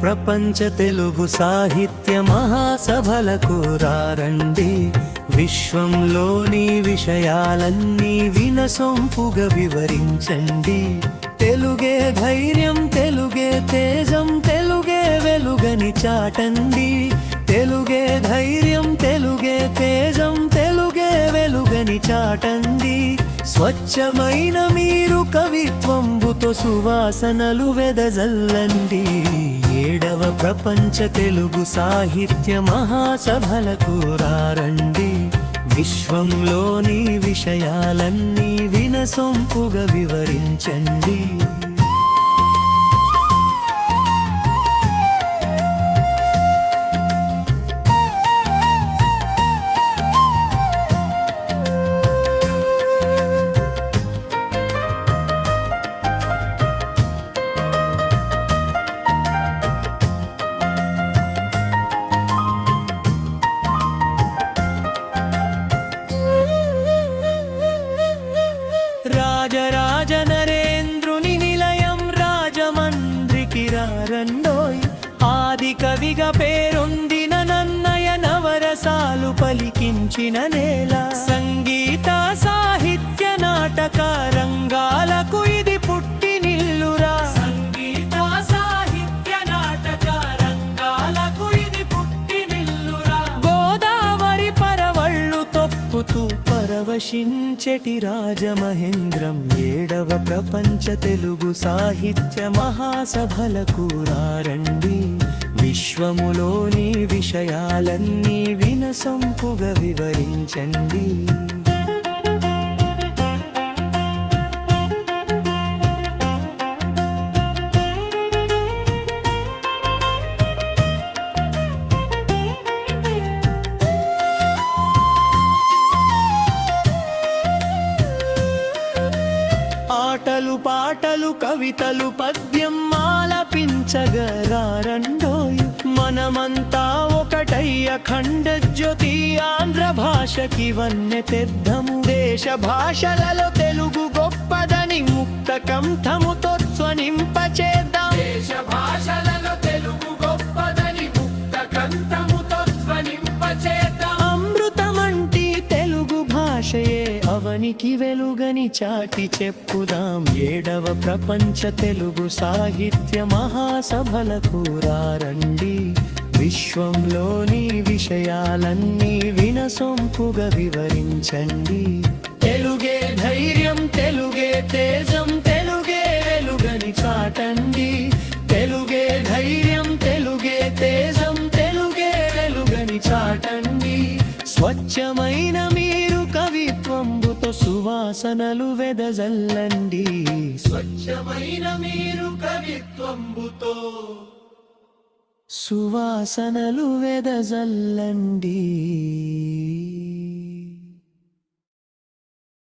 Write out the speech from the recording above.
ప్రపంచ తెలుగు సాహిత్య మహాసభలకు రండి. విశ్వంలోని విషయాలన్నీ వినసొంపుగా వివరించండి. తెలుగే ధైర్యం, తెలుగే తేజం, తెలుగే వెలుగని చాటండి. తెలుగే ధైర్యం, తెలుగే తేజం, తెలుగే వెలుగని చాటండి. స్వచ్ఛమైన మీరు కవిత్వంబుతో సువాసనలు వెదజల్లండి. 7వ ప్రపంచ తెలుగు సాహిత్య మహాసభలకు రండి. విశ్వంలోని విషయాలన్నీ వినసొంపుగా వివరించండి. రాజరాజ నరేంద్రుని నిలయం రాజమండ్రికి రండోయ్. ఆది కవిగా పేరొందిన నన్నయ నవరసాలు పలికించిన నేల. సంగీత సాహిత్య నాటక రంగాలకు ఇది పుట్టినిల్లురా. సంగీత సాహిత్య నాటక రంగాలకు ఇది పుట్టినిల్లురా. గోదావరి పరవళ్ళు తొక్కుతూ పరవశించెటి రాజమహేంద్రం. 7వ ప్రపంచ తెలుగు సాహిత్య మహాసభలకు రండి. విశ్వములోని విషయాలన్నీ వినసొంపుగా వివరించండి. ఆటలు పాటలు కవితలు పద్యం ఆలపించగరండోయ్. మనమంతా ఒకటయ్య ఖండ జ్యోతి ఆంధ్ర భాషకి వన్నె తెద్దము. దేశ భాషలలో తెలుగు గొప్పదని ముక్త కంఠముతో ధ్వనింపచేద్దాం. దేశ భాషలలో తెలుగు గొప్పదని ముక్త కంఠముతో ధ్వనింపచేద్దాం. అమృతమంటి తెలుగు భాషయే అవనికి వెలుగని చాటి చెప్పుదాం. 7వ ప్రపంచ తెలుగు సాహిత్య మహాసభలకు రండి. విశ్వంలోని విషయాలన్నీ వినసొంపుగా వివరించండి. తెలుగే ధైర్యం, తెలుగే తేజం, తెలుగే వెలుగని చాటండి. తెలుగే ధైర్యం, తెలుగే తేజం, తెలుగే వెలుగని చాటండి. స్వచ్ఛమైన మీరు కవిత్వంబుతో సువాసనలు వెదజల్లండి. స్వచ్ఛమైన మీరు కవిత్వంబుతో సువాసనలు వెదజల్లండి.